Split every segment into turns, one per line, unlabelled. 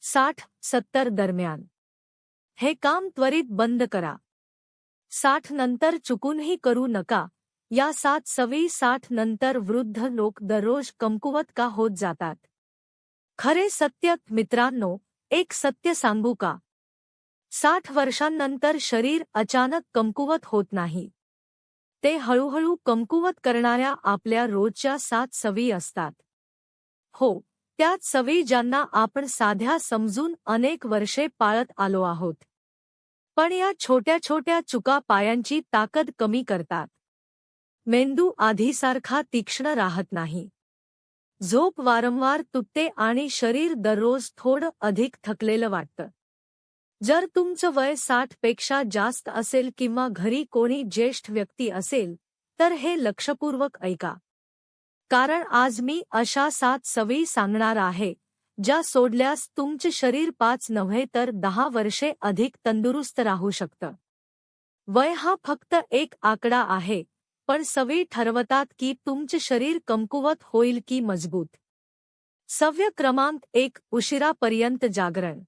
60-70 दरम्यान हे काम त्वरित बंद करा. 60 नंतर चुकूनही करू नका. या 7 सवयी 60 नंतर वृद्ध लोक दररोज कमकुवत का होत जातात? खरे सत्य मित्रांनो, एक सत्य सांगू का? 60 वर्षांनंतर शरीर अचानक कमकुवत होत नाही. ते हळूहळू कमकुवत करणाऱ्या आपल्या रोजच्या 7 सवयी असतात. हो, त्याच सवयी ज्यांना आपण साध्या समजून अनेक वर्षे पाळत आलो आहोत. पण या छोट्या छोट्या चुका पायांची ताकद कमी करतात. मेंदू आधीसारखा तीक्ष्ण राहत नाही. झोप वारंवार तुटते आणि शरीर दररोज थोडं अधिक थकलेलं वाटतं. जर तुमचं वय 60 पेक्षा जास्त असेल किंवा घरी कोणी ज्येष्ठ व्यक्ती असेल, तर हे लक्षपूर्वक ऐका. कारण आज मी अशा 7 सवयी सांगणार आहे, ज्या सोडल्यास तुमचे शरीर 5 नव्हे तर 10 वर्षे अधिक तंदुरुस्त राहू शकतं. वय हा फक्त एक आकडा आहे, पण सवयी ठरवतात की तुमचे शरीर कमकुवत होईल की मजबूत. सवय क्रमांक 1. उशिरापर्यंत जागरण.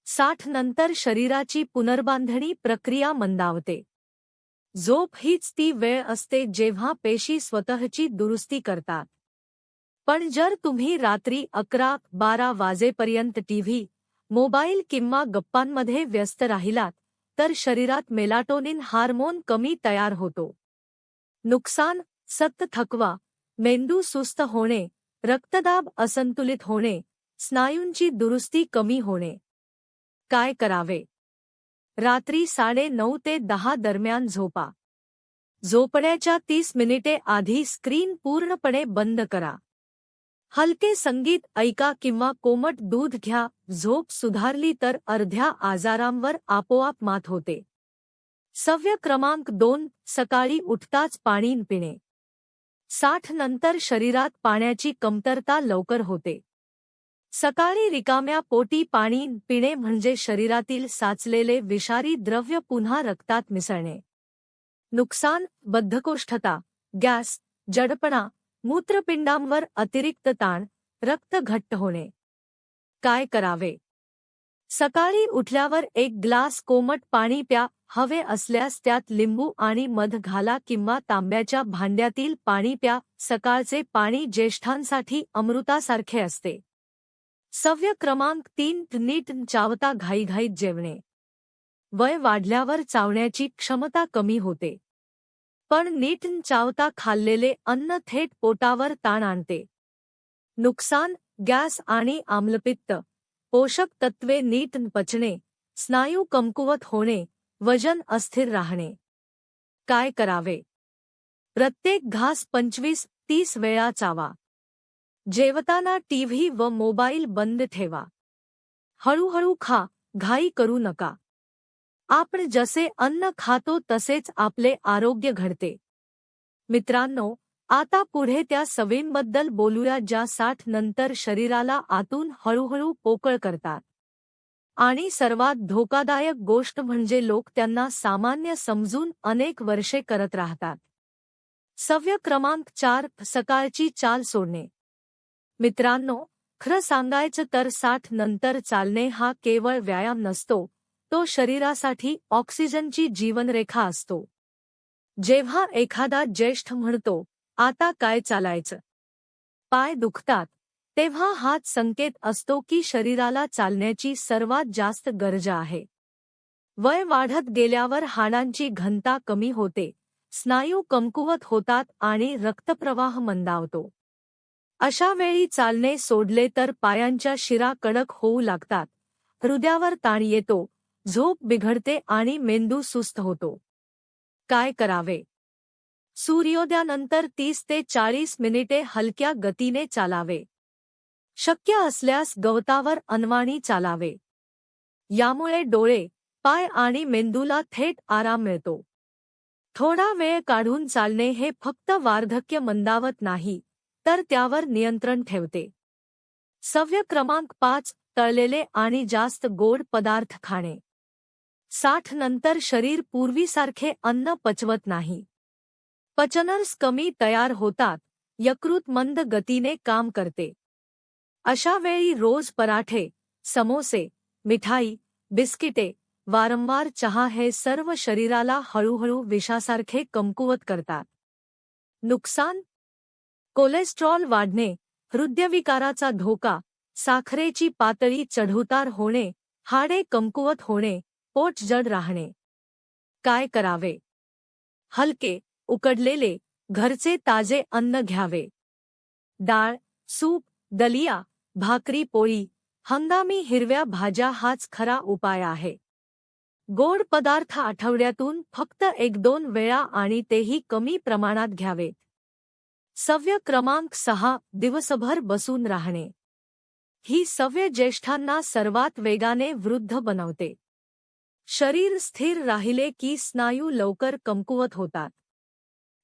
60 नंतर शरीराची पुनर्बांधणी प्रक्रिया मंदावते. झोप हीच ती वेळ असते जेव्हा पेशी स्वतःची दुरुस्ती करतात. पण जर तुम्ही रात्री 11-12 वाजेपर्यंत टीव्ही, मोबाईल किंवा गप्पांमध्ये व्यस्त राहिलात, तर शरीरात मेलाटोनिन हार्मोन कमी तयार होतो. नुकसान: सतत थकवा, मेंदू सुस्त होणे, रक्तदाब असंतुलित होणे, स्नायूंची दुरुस्ती कमी होणे. काय करावे? रात्री 9:30 ते 10 दरम्यान झोपा. झोपण्याच्या 30 मिनिटे आधी स्क्रीन पूर्णपणे बंद करा. हलके संगीत ऐका किंवा कोमट दूध घ्या. झोप सुधारली तर अर्ध्या आजारांवर आपोआप मात होते. सवय क्रमांक 2. सकाळी उठताच पाणी पिणे. 60 नंतर शरीरात पाण्याची कमतरता लवकर होते. सकाळी रिकाम्या पोटी पाणी पिणे म्हणजे शरीरातील साचलेले विषारी द्रव्य पुन्हा रक्तात मिसळणे. नुकसान: बद्धकोष्ठता, गॅस, जडपणा, मूत्रपिंडांवर अतिरिक्त ताण, रक्त घट्ट होणे. काय करावे? सकाळी उठल्यावर 1 ग्लास कोमट पाणी प्या. हवे असल्यास त्यात लिंबू आणि मध घाला किंवा तांब्याच्या भांड्यातील पाणी प्या. सकाळचे पाणी ज्येष्ठांसाठी अमृतासारखे असते. सवय क्रमांक 3. नीट चावता घाईघाईत जेवणे. वय वाढल्यावर चावण्याची क्षमता कमी होते. पण नीट चावता खाल्लेले अन्न थेट पोटावर ताण आणते. नुकसान: गॅस आणि आम्लपित्त, पोषक तत्त्वे नीट पचणे, स्नायू कमकुवत होणे, वजन अस्थिर राहणे. काय करावे? प्रत्येक घास 25-30 वेळा चावा. जेवताना टीव्ही व मोबाईल बंद ठेवा. हळूहळू खा, घाई करू नका. आपण जसे अन्न खातो तसेच आपले आरोग्य घडते. मित्रांनो, आता पुढे त्या सवयींबद्दल बोलूया ज्या 60 नंतर शरीराला आतून हळूहळू पोकळ करतात. आणि सर्वात धोकादायक गोष्ट म्हणजे लोक त्यांना सामान्य समजून अनेक वर्षे करत राहतात. सवय क्रमांक 4. सकाळची चाल सोडणे. मित्रांनो, खरं सांगायचं तर 60 नंतर चालणे हा केवळ व्यायाम नसतो, तो शरीरासाठी ऑक्सिजनची जीवनरेखा असतो. जेव्हा एखादा ज्येष्ठ म्हणतो, आता काय चालायचं, पाय दुखतात, तेव्हा हाच संकेत असतो की शरीराला चालण्याची सर्वात जास्त गरज आहे. वय वाढत गेल्यावर हाडांची घनता कमी होते, स्नायू कमकुवत होतात आणि रक्तप्रवाह मंदावतो. अशा वेळी चालणे सोडले तर पायांच्या शिरा कडक होऊ लागतात, हृदयावर ताण येतो, झोप बिघडते आणि मेंदू सुस्त होतो. काय करावे? सूर्योदयानंतर 30 ते 40 मिनिटे हलक्या गतीने चालावे. शक्य असल्यास गवतावर अनवाणी चालावे. यामुळे डोळे, पाय आणि मेंदूला थेट आराम मिळतो. थोडा वेळ काढून चालणे हे फक्त वार्धक्य मंदावत नाही, तर त्यावर नियंत्रण ठेवते. सवय क्रमांक 5. तळलेले आणि जास्त गोड पदार्थ खाणे. 60 नंतर शरीर पूर्वीसारखे अन्न पचवत नाही. पचनर्स कमी तयार होतात, यकृत मंद गतीने काम करते. अशा वेळी रोज पराठे, समोसे, मिठाई, बिस्किटे, वारंवार चहा हे सर्व शरीराला हळूहळू विषासारखे कमकुवत करतात. नुकसान: कोलेस्ट्रॉल वाढणे, हृदयविकाराचा धोका, साखरेची पातळी चढउतार होणे, हाडे कमकुवत होणे, पोट जड राहणे. काय करावे? हलके, उकडलेले, घरचे ताजे अन्न घ्यावे. डाळ, सूप, दलिया, भाकरी पोळी, हंगामी हिरव्या भाज्या हाच खरा उपाय आहे. गोड पदार्थ आठवड्यातून फक्त 1-2 वेळा आणि तेही कमी प्रमाणात घ्यावेत. सवय क्रमांक 6: दिवसभर बसून राहणे. ही सवय ज्येष्ठांना सर्वात वेगाने वृद्ध बनवते. शरीर स्थिर राहिले की स्नायू लवकर कमकुवत होतात.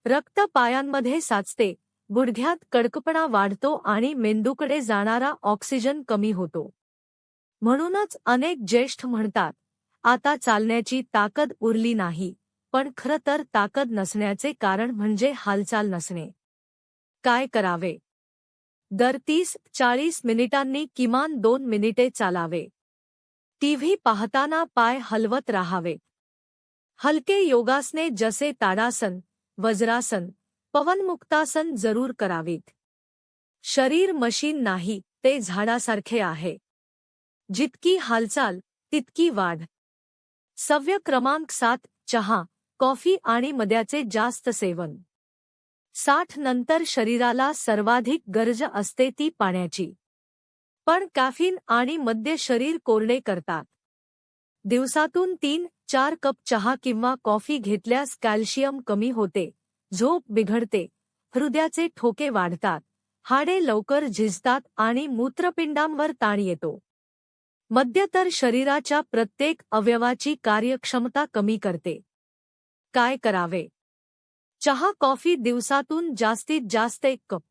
रक्त पायांमध्ये साचते, गुडघ्यात कडकपणा वाढतो आणि मेंदूकडे जाणारा ऑक्सिजन कमी होतो. म्हणूनच अनेक ज्येष्ठ म्हणतात, आता चालण्याची ताकद उरली नाही, पण खरं तर ताकद नसण्याचे कारण म्हणजे हालचाल नसणे. काय करावे? दर 30-40 मिनिटांनी किमान 2 मिनिटे चालावे. टीव्ही पाहताना पाय हलवत राहावे. हलके योगासने जसे ताडासन, वज्रासन, पवनमुक्तासन जरूर करावीत. शरीर मशीन नाही, ते झाडासारखे आहे. जितकी हालचाल तितकी वाढ. सवय क्रमांक 7: चहा, कॉफी आणि मद्याचे जास्त सेवन. 60 नंतर शरीराला सर्वाधिक गरज असते ती पाण्याची. पण कॅफीन आणि मद्य शरीर कोरडे करतात. दिवसातून 3-4 कप चहा किंवा कॉफी घेतल्यास कॅल्शियम कमी होते, झोप बिघडते, हृदयाचे ठोके वाढतात, हाडे लवकर झिजतात आणि मूत्रपिंडांवर ताण येतो. मद्य तर शरीराच्या प्रत्येक अवयवाची कार्यक्षमता कमी करते. काय करावे? चहा कॉफी दिवसातून जास्तीत जास्त 1 कप.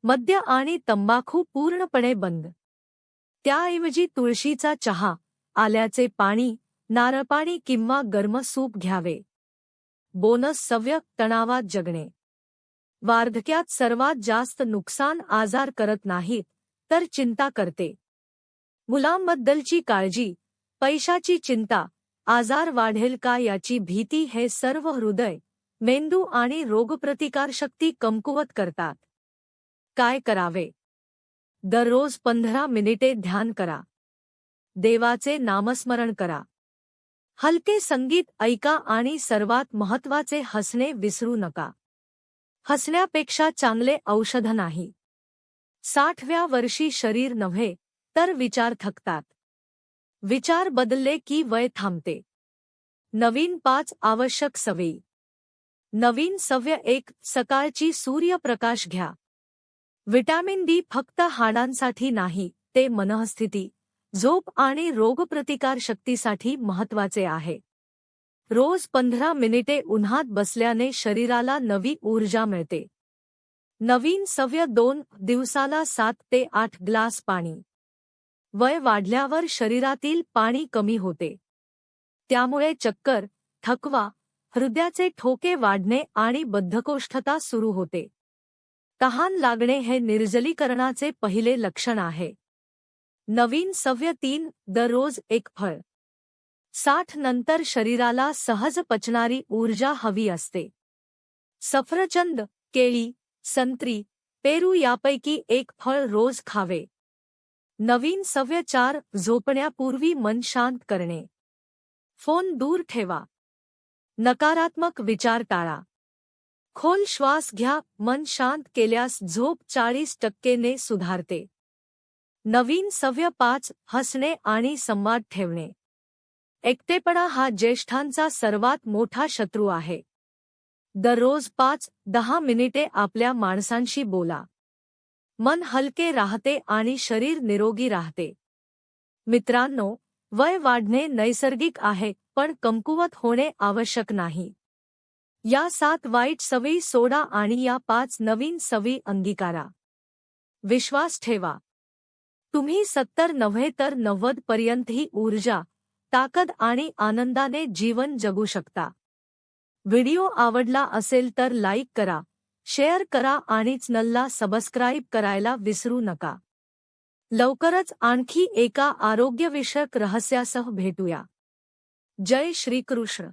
मद्य आणि तंबाखू पूर्णपणे बंद. त्याऐवजी तुळशीचा चहा, आल्याचे पाणी, नारळपाणी किंवा गरम सूप घ्यावे. बोनस सवय: तणावात जगणे. वार्धक्यात सर्वात जास्त नुकसान आजार करत नाहीत, तर चिंता करते. मुलांबद्दलची काळजी, पैशाची चिंता, आजार वाढेल का याची भीती हे सर्व हृदय, मेंदू आणि रोगप्रतिकारशक्ती कमकुवत करतात. काय करावे? दररोज 15 मिनिटे ध्यान करा. देवाचे नामस्मरण करा. हलके संगीत ऐका आणि सर्वात महत्त्वाचे हसणे विसरू नका. हसण्यापेक्षा चांगले औषध नाही. 60व्या वर्षी शरीर नव्हे, तर विचार थकतात. विचार बदलले की वय थांबते. नवीन 5 आवश्यक सवयी. नवीन सवय 1: सकाळची सूर्यप्रकाश घ्या. व्हिटॅमिन डी फक्त हाडांसाठी नाही, ते मनःस्थिती, झोप आणि रोगप्रतिकारशक्तीसाठी महत्त्वाचे आहे. रोज 15 मिनिटे उन्हात बसल्याने शरीराला नवी ऊर्जा मिळते. नवीन सवय 2: दिवसाला 7 ते 8 ग्लास पाणी. वय वाढल्यावर शरीरातील पाणी कमी होते. त्यामुळे चक्कर, थकवा, हृदयाचे ठोके वाढणे आणि बद्धकोष्ठता सुरू होते. तहान लागणे हे निर्जलीकरणाचे पहिले लक्षण आहे. नवीन सवय 3: दररोज 1 फळ. 60 नंतर शरीराला सहज पचणारी ऊर्जा हवी असते. सफरचंद, केळी, संत्री, पेरू यापैकी 1 फळ रोज खावे. नवीन सवय 4: झोपण्यापूर्वी मन शांत करणे. फोन दूर ठेवा. नकारात्मक विचार टाळा. खोल श्वास घ्या. मन शांत केल्यास झोप 40% ने सुधारते. नवीन सवय 5: हसणे आणि संवाद ठेवणे. एकटेपणा हा ज्येष्ठांचा सर्वात मोठा शत्रू आहे. दररोज 5-10 मिनिटे आपल्या माणसांशी बोला. मन हलके राहते आणि शरीर निरोगी राहते. मित्रांनो, वय वाढणे नैसर्गिक आहे, पण कमकुवत होणे आवश्यक नाही. या 7 वाईट सवयी सोडा आणि या 5 नवीन सवयी अंगीकारा. विश्वास ठेवा. तुम्ही 70 नव्हे तर 90 पर्यंतही ऊर्जा, ताकद आणि आनंदाने जीवन जगू शकता. व्हिडिओ आवडला असेल तर लाईक करा, शेअर करा आणि चॅनलला सबस्क्राईब करायला विसरू नका. लवकरच आणखी एका आरोग्यविषयक रहस्यासह भेटूया. जय श्रीकृष्ण.